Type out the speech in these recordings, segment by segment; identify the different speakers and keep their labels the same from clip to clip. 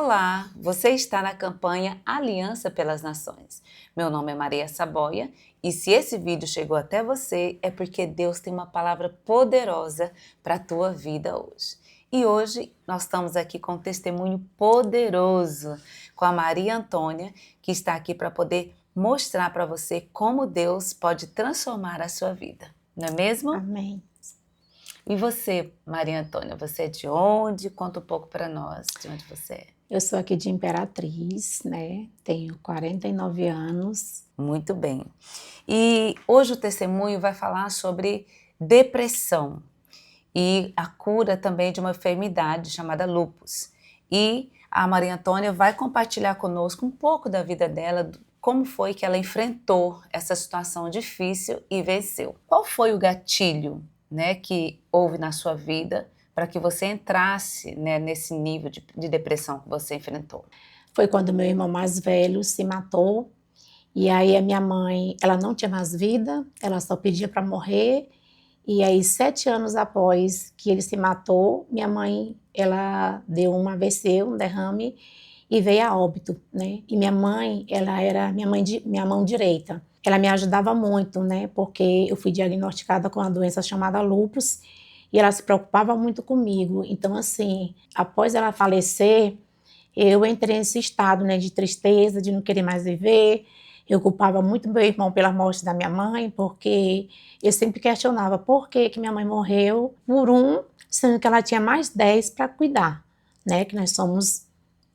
Speaker 1: Olá, você está na campanha Aliança pelas Nações. Meu nome é Maria Saboia e se esse vídeo chegou até você é porque Deus tem uma palavra poderosa para a tua vida hoje. E hoje nós estamos aqui com um testemunho poderoso com a Maria Antônia, que está aqui para poder mostrar para você como Deus pode transformar a sua vida. Não é mesmo?
Speaker 2: Amém.
Speaker 1: E você, Maria Antônia, você é de onde? Conta um pouco para nós de onde você é.
Speaker 2: Eu sou aqui de Imperatriz, né? Tenho 49 anos.
Speaker 1: Muito bem. E hoje o testemunho vai falar sobre depressão e a cura também de uma enfermidade chamada lúpus. E a Maria Antônia vai compartilhar conosco um pouco da vida dela, como foi que ela enfrentou essa situação difícil e venceu. Qual foi o gatilho, né, que houve na sua vida para que você entrasse, né, nesse nível de depressão que você enfrentou?
Speaker 2: Foi quando meu irmão mais velho se matou. E aí a minha mãe, ela não tinha mais vida, ela só pedia para morrer. E aí 7 anos após que ele se matou, minha mãe, ela deu um AVC, um derrame, e veio a óbito, né? E minha mãe, ela era minha mão direita. Ela me ajudava muito, né? Porque eu fui diagnosticada com uma doença chamada lúpus e ela se preocupava muito comigo. Então, assim, após ela falecer, eu entrei nesse estado, né, de tristeza, de não querer mais viver. Eu culpava muito meu irmão pela morte da minha mãe, porque eu sempre questionava por que que minha mãe morreu por um, sendo que ela tinha mais 10 para cuidar, né? Que nós somos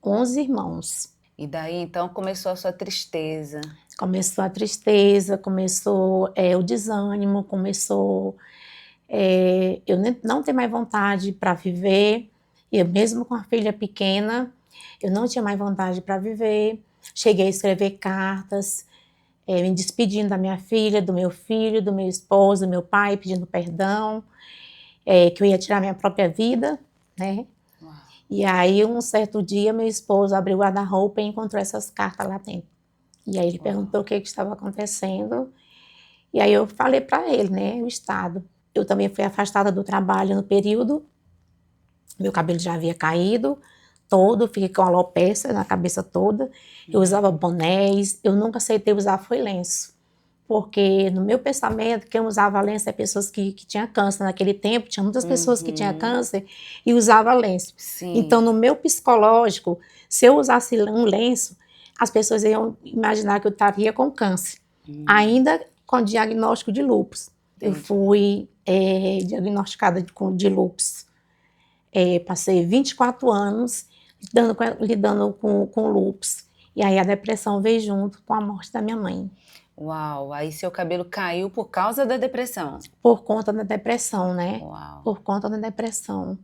Speaker 2: 11 irmãos.
Speaker 1: E daí então começou a sua tristeza.
Speaker 2: Começou a tristeza, começou o desânimo, começou eu não ter mais vontade para viver. Eu mesmo com a filha pequena, eu não tinha mais vontade para viver. Cheguei a escrever cartas, me despedindo da minha filha, do meu filho, do meu esposo, do meu pai, pedindo perdão, que eu ia tirar minha própria vida, né?
Speaker 1: Uau.
Speaker 2: E aí, um certo dia, meu esposo abriu o guarda-roupa e encontrou essas cartas lá dentro. E aí ele perguntou o que estava acontecendo. E aí eu falei para ele, né, o estado. Eu também fui afastada do trabalho no período. Meu cabelo já havia caído todo, fiquei com alopecia na cabeça toda. Eu usava bonés, eu nunca aceitei usar foi lenço. Porque no meu pensamento, quem usava lenço é pessoas que tinham câncer. Naquele tempo, tinha muitas pessoas que tinham câncer e usavam lenço.
Speaker 1: Sim.
Speaker 2: Então, no meu psicológico, se eu usasse um lenço, as pessoas iam imaginar que eu estaria com câncer. Ainda com diagnóstico de lúpus.
Speaker 1: Entendi.
Speaker 2: Eu fui diagnosticada de lúpus. Passei 24 anos lidando com lúpus. E aí a depressão veio junto com a morte da minha mãe.
Speaker 1: Uau, aí seu cabelo caiu por causa da depressão?
Speaker 2: Por conta da depressão, né?
Speaker 1: Uau.
Speaker 2: Por conta da depressão.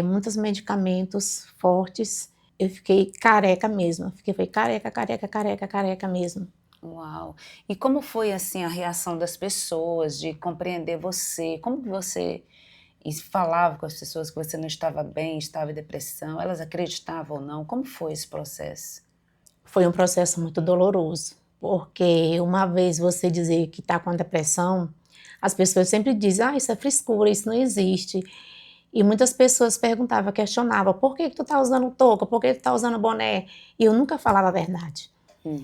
Speaker 2: Muitos medicamentos fortes. Eu fiquei careca mesmo. Foi careca mesmo.
Speaker 1: Uau. E como foi assim a reação das pessoas de compreender você? Como que você falava com as pessoas que você não estava bem, estava em depressão? Elas acreditavam ou não? Como foi esse processo?
Speaker 2: Foi um processo muito doloroso, porque uma vez você dizer que está com depressão, as pessoas sempre dizem, isso é frescura, isso não existe. E muitas pessoas perguntavam, questionavam, por que tu tá usando touca, por que tu tá usando boné? E eu nunca falava a verdade.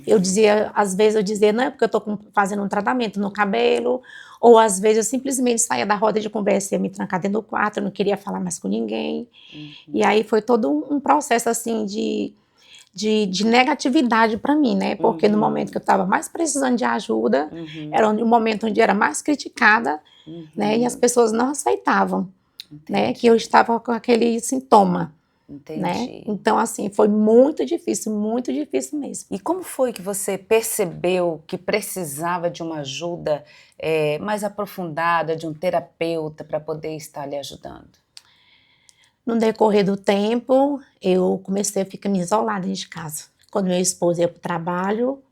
Speaker 2: Eu dizia, às vezes eu dizia, não é porque eu tô fazendo um tratamento no cabelo, ou às vezes eu simplesmente saía da roda de conversa e ia me trancar dentro do quarto, eu não queria falar mais com ninguém. E aí foi todo um processo assim de negatividade para mim, né? Porque no momento que eu estava mais precisando de ajuda, era um momento onde eu era mais criticada, né? E as pessoas não aceitavam, né? Que eu estava com aquele sintoma.
Speaker 1: Entendi.
Speaker 2: Né? Então, assim, foi muito difícil mesmo.
Speaker 1: E como foi que você percebeu que precisava de uma ajuda mais aprofundada, de um terapeuta para poder estar lhe ajudando?
Speaker 2: No decorrer do tempo, eu comecei a ficar me isolada dentro de casa. Quando meu esposo ia para o trabalho,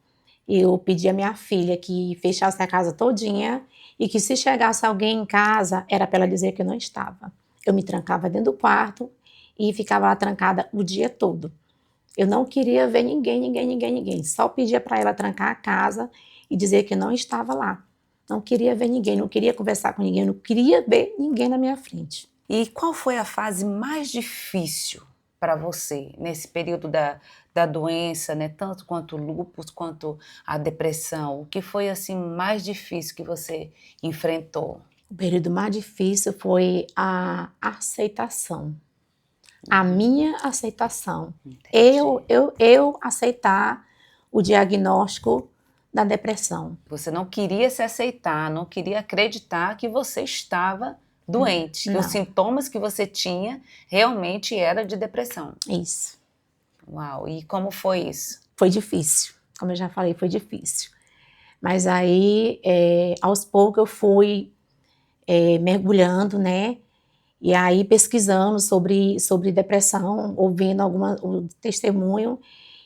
Speaker 2: eu pedi à minha filha que fechasse a casa todinha e que se chegasse alguém em casa, era para ela dizer que eu não estava. Eu me trancava dentro do quarto e ficava lá trancada o dia todo. Eu não queria ver ninguém. Só pedia para ela trancar a casa e dizer que não estava lá. Não queria ver ninguém, não queria conversar com ninguém, não queria ver ninguém na minha frente.
Speaker 1: E qual foi a fase mais difícil para você nesse período da doença, né? Tanto quanto o lúpus, quanto a depressão? O que foi assim mais difícil que você enfrentou?
Speaker 2: O período mais difícil foi a aceitação. A minha aceitação.
Speaker 1: Entendi.
Speaker 2: Eu aceitar o diagnóstico da depressão.
Speaker 1: Você não queria se aceitar, não queria acreditar que você estava doente, que os
Speaker 2: Não,
Speaker 1: sintomas que você tinha realmente era de depressão.
Speaker 2: isso.
Speaker 1: Uau, e como foi isso?
Speaker 2: Foi difícil. Como eu já falei, foi difícil. Mas aí, aos poucos, eu fui mergulhando, né? E aí, pesquisando sobre depressão, ouvindo o testemunho.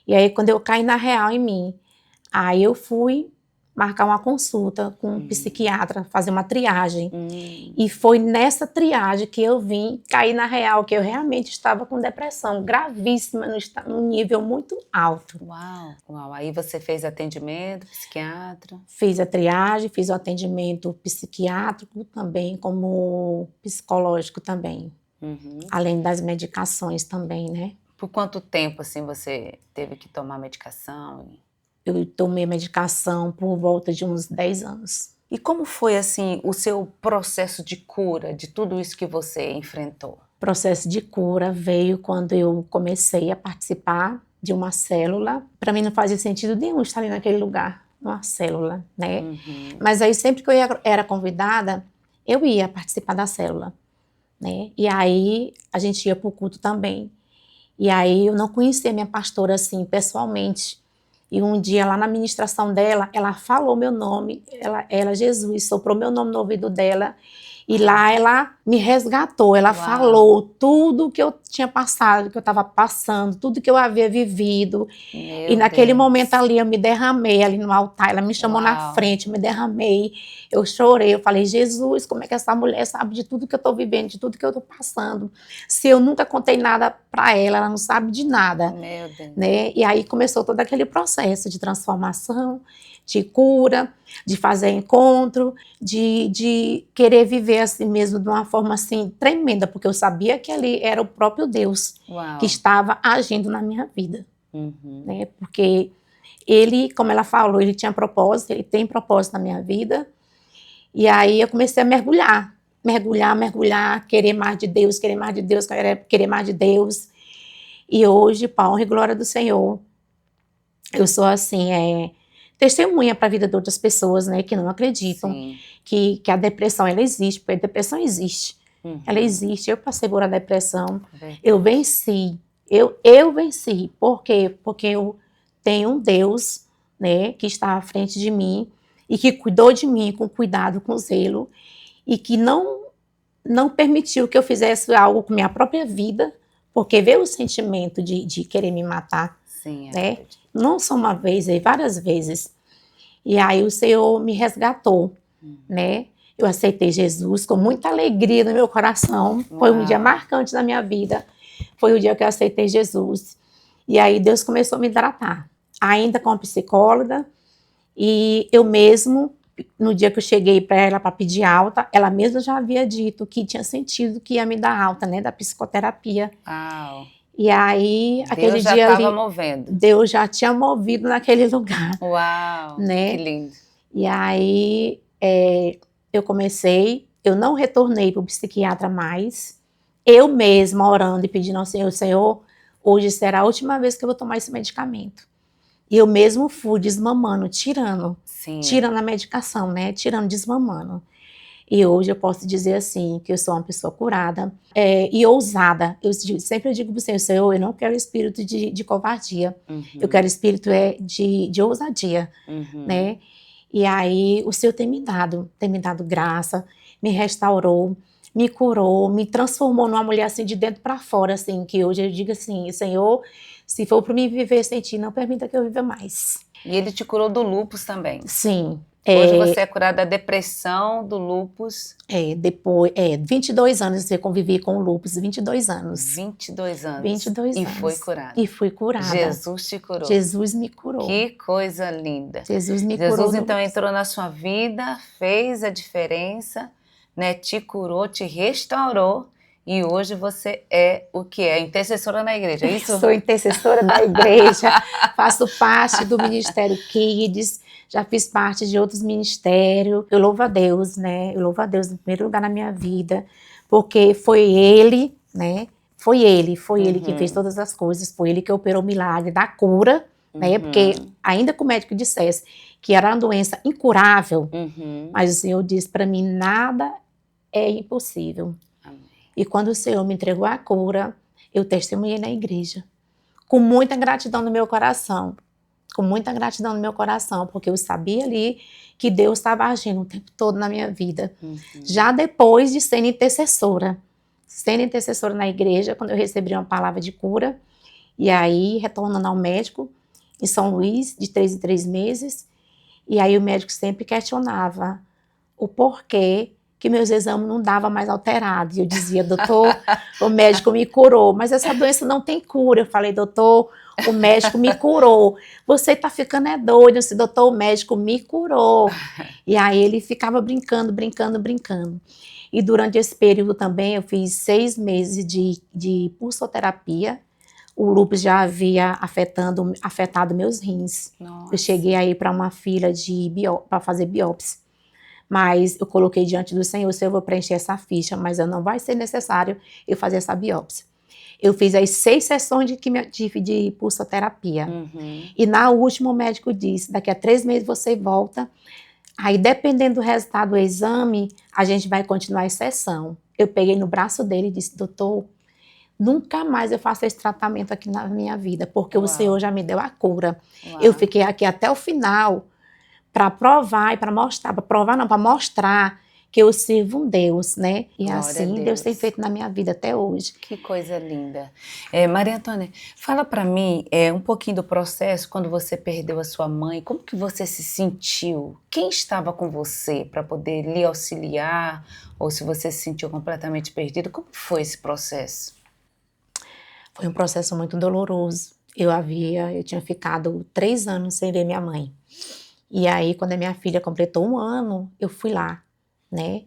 Speaker 2: E aí, quando eu caí na real em mim, aí eu fui marcar uma consulta com um psiquiatra, fazer uma triagem. E foi nessa triagem que eu vim cair na real, que eu realmente estava com depressão gravíssima, num nível muito alto.
Speaker 1: Uau, uau. Aí você fez atendimento, psiquiatra?
Speaker 2: Fiz a triagem, fiz o atendimento psiquiátrico também, como psicológico também. Além das medicações também, né?
Speaker 1: Por quanto tempo, assim, você teve que tomar medicação?
Speaker 2: Eu tomei medicação por volta de uns 10 anos.
Speaker 1: E como foi, assim, o seu processo de cura de tudo isso que você enfrentou?
Speaker 2: O processo de cura veio quando eu comecei a participar de uma célula. Para mim não fazia sentido nenhum estar ali naquele lugar, numa célula, né? Mas aí sempre que eu era convidada, eu ia participar da célula, né? E aí a gente ia para o culto também. E aí eu não conhecia minha pastora assim pessoalmente. E um dia lá na ministração dela, ela falou meu nome, ela Jesus, soprou meu nome no ouvido dela. E lá ela me resgatou, ela falou tudo que eu tinha passado, que eu estava passando, tudo que eu havia vivido. E naquele momento ali eu me derramei ali no altar, ela me chamou na frente, eu me derramei, eu chorei, eu falei, Jesus, como é que essa mulher sabe de tudo que eu estou vivendo, de tudo que eu estou passando? Se eu nunca contei nada para ela não sabe de nada.
Speaker 1: Meu Deus.
Speaker 2: Né? E aí começou todo aquele processo de transformação, de cura, de fazer encontro, de querer viver assim mesmo de uma forma assim tremenda, porque eu sabia que ali era o próprio Deus que estava agindo na minha vida, né? Porque ele, como ela falou, ele tinha propósito, ele tem propósito na minha vida. E aí eu comecei a mergulhar, querer mais de Deus, querer mais de Deus, querer mais de Deus. E hoje, para honra e glória do Senhor, eu sou assim, testemunha para a vida de outras pessoas, né, que não acreditam que a depressão ela existe, porque a depressão existe. Ela existe. Eu passei por a depressão, eu venci. Eu venci. Por quê? Porque eu tenho um Deus, né, que está à frente de mim e que cuidou de mim com cuidado, com zelo, e que não permitiu que eu fizesse algo com minha própria vida, porque veio o sentimento de querer me matar, né? Não só uma vez, várias vezes. E aí o Senhor me resgatou, né? Eu aceitei Jesus com muita alegria no meu coração. Foi um dia marcante na minha vida. Foi o dia que eu aceitei Jesus. E aí Deus começou a me tratar, ainda com a psicóloga. E eu mesmo, no dia que eu cheguei para ela para pedir alta, ela mesma já havia dito que tinha sentido que ia me dar alta, né, da psicoterapia. E aí, aquele dia ali,
Speaker 1: Deus já estava movendo.
Speaker 2: Deus já tinha movido naquele lugar.
Speaker 1: Uau, né? Que lindo.
Speaker 2: E aí, eu não retornei para o psiquiatra mais, eu mesma orando e pedindo ao Senhor, Senhor, hoje será a última vez que eu vou tomar esse medicamento. E eu mesmo fui desmamando, tirando a medicação, né? Desmamando. E hoje eu posso dizer assim, que eu sou uma pessoa curada e ousada. Eu sempre digo para o Senhor, eu não quero espírito de covardia. Eu quero espírito de ousadia, né? E aí o Senhor tem me dado graça, me restaurou, me curou, me transformou numa mulher assim de dentro para fora, assim, que hoje eu digo assim, Senhor, se for para mim viver sem ti, não permita que eu viva mais.
Speaker 1: E ele te curou do lúpus também?
Speaker 2: Sim.
Speaker 1: Hoje você é curada da depressão, do lúpus?
Speaker 2: Depois, 22 anos eu convivi com o lúpus, 22 anos.
Speaker 1: 22 anos.
Speaker 2: 22 anos.
Speaker 1: E foi curada.
Speaker 2: E fui curada.
Speaker 1: Jesus te curou.
Speaker 2: Jesus me curou.
Speaker 1: Que coisa linda.
Speaker 2: Jesus me curou.
Speaker 1: Jesus então entrou na sua vida, fez a diferença, né? Te curou, te restaurou E hoje você é o que é? Intercessora na igreja, é isso?
Speaker 2: Sou intercessora da igreja, faço parte do Ministério Kids, já fiz parte de outros ministérios. Eu louvo a Deus, né? Eu louvo a Deus em primeiro lugar na minha vida, porque foi Ele, né? Foi Ele que fez todas as coisas, foi Ele que operou o milagre da cura, né? Porque ainda que o médico dissesse que era uma doença incurável, mas o Senhor disse para mim, nada é impossível.
Speaker 1: Amém.
Speaker 2: E quando o Senhor me entregou a cura, eu testemunhei na igreja, com muita gratidão no meu coração, com muita gratidão no meu coração, porque eu sabia ali que Deus estava agindo o tempo todo na minha vida. Já depois de sendo intercessora na igreja, quando eu recebi uma palavra de cura, e aí retornando ao médico em São Luís, de 3 em 3 meses, e aí o médico sempre questionava o porquê que meus exames não davam mais alterados. E eu dizia, doutor, o médico me curou, mas essa doença não tem cura. Eu falei, doutor, o médico me curou. Você tá ficando doido. Eu disse, doutor, o médico me curou. E aí ele ficava brincando. E durante esse período também eu fiz 6 meses de pulsoterapia. O lúpus já havia afetado meus rins.
Speaker 1: Nossa.
Speaker 2: Eu cheguei aí para uma fila para fazer biópsia. Mas eu coloquei diante do Senhor, se eu vou preencher essa ficha, mas não vai ser necessário eu fazer essa biópsia. Eu fiz as 6 sessões de pulsoterapia. E na última o médico disse, daqui a 3 meses você volta, aí dependendo do resultado do exame, a gente vai continuar a sessão. Eu peguei no braço dele e disse, doutor, nunca mais eu faço esse tratamento aqui na minha vida, porque o Senhor já me deu a cura. Eu fiquei aqui até o final, para provar e para mostrar, para mostrar que eu sirvo um Deus, né? E
Speaker 1: Glória
Speaker 2: assim Deus tem feito na minha vida até hoje.
Speaker 1: Que coisa linda. Maria Antônia, fala para mim um pouquinho do processo quando você perdeu a sua mãe, como que você se sentiu? Quem estava com você para poder lhe auxiliar? Ou se você se sentiu completamente perdido, como foi esse processo?
Speaker 2: Foi um processo muito doloroso. Eu tinha ficado 3 anos sem ver minha mãe. E aí, quando a minha filha completou 1 ano, eu fui lá, né?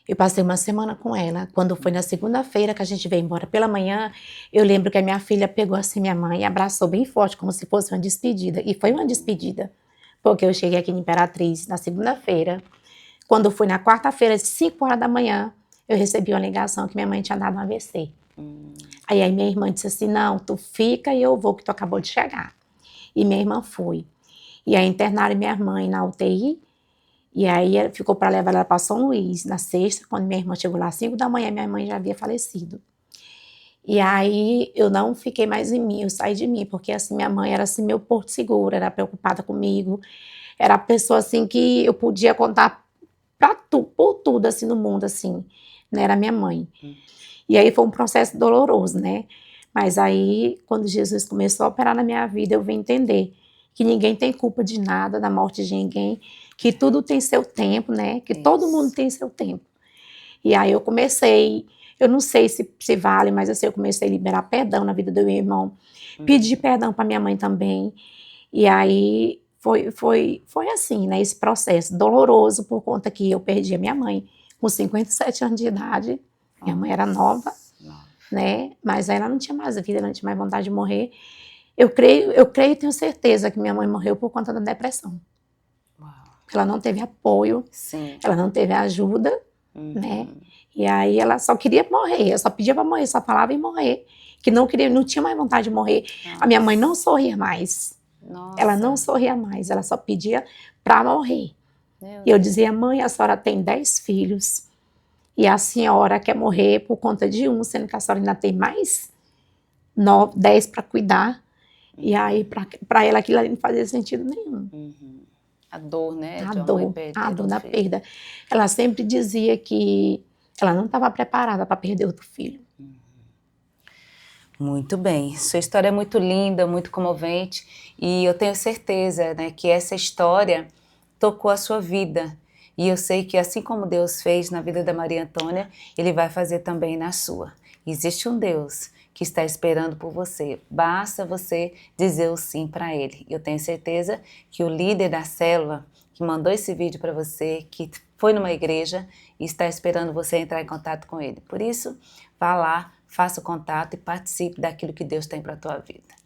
Speaker 2: Eu passei uma semana com ela. Quando foi na segunda-feira que a gente veio embora pela manhã, eu lembro que a minha filha pegou assim minha mãe e abraçou bem forte, como se fosse uma despedida. E foi uma despedida, porque eu cheguei aqui em Imperatriz na segunda-feira. Quando fui na quarta-feira, às 5 horas da manhã, eu recebi uma ligação que minha mãe tinha dado um AVC. Aí minha irmã disse assim, não, tu fica e eu vou, que tu acabou de chegar. E minha irmã foi. E aí internaram minha mãe na UTI, e aí ficou para levar ela para São Luís, na sexta, quando minha irmã chegou lá às 5 da manhã, minha mãe já havia falecido. E aí eu não fiquei mais em mim, eu saí de mim, porque assim, minha mãe era assim, meu porto seguro, era preocupada comigo, era a pessoa assim que eu podia contar por tudo assim no mundo, assim, né, era minha mãe. E aí foi um processo doloroso, né, mas aí quando Jesus começou a operar na minha vida, eu vim entender que ninguém tem culpa de nada, da morte de ninguém, que tudo tem seu tempo, né? Que todo mundo tem seu tempo. E aí eu comecei, eu não sei se vale, mas assim, eu comecei a liberar perdão na vida do meu irmão, pedir perdão para minha mãe também. E aí foi assim, né? Esse processo doloroso por conta que eu perdi a minha mãe com 57 anos de idade. Minha mãe era nova, né? Mas ela não tinha mais vida, ela não tinha mais vontade de morrer. Eu creio e tenho certeza que minha mãe morreu por conta da depressão. Ela não teve apoio, ela não teve ajuda, né? E aí ela só queria morrer, eu só pedia para morrer, só falava em morrer, que não tinha mais vontade de morrer. A minha mãe não sorria mais. Ela não sorria mais, ela só pedia para morrer. E eu dizia, mãe, a senhora tem 10 filhos e a senhora quer morrer por conta de um, sendo que a senhora ainda tem mais 10 para cuidar. E aí, para ela, aquilo ali não fazia sentido nenhum.
Speaker 1: A dor, né?
Speaker 2: A dor da perda. Ela sempre dizia que ela não estava preparada para perder outro filho.
Speaker 1: Muito bem. Sua história é muito linda, muito comovente. E eu tenho certeza, né, que essa história tocou a sua vida. E eu sei que assim como Deus fez na vida da Maria Antônia, Ele vai fazer também na sua. Existe um Deus que está esperando por você. Basta você dizer o sim para Ele. Eu tenho certeza que o líder da célula que mandou esse vídeo para você, que foi numa igreja e está esperando você entrar em contato com ele. Por isso, vá lá, faça o contato e participe daquilo que Deus tem para a tua vida.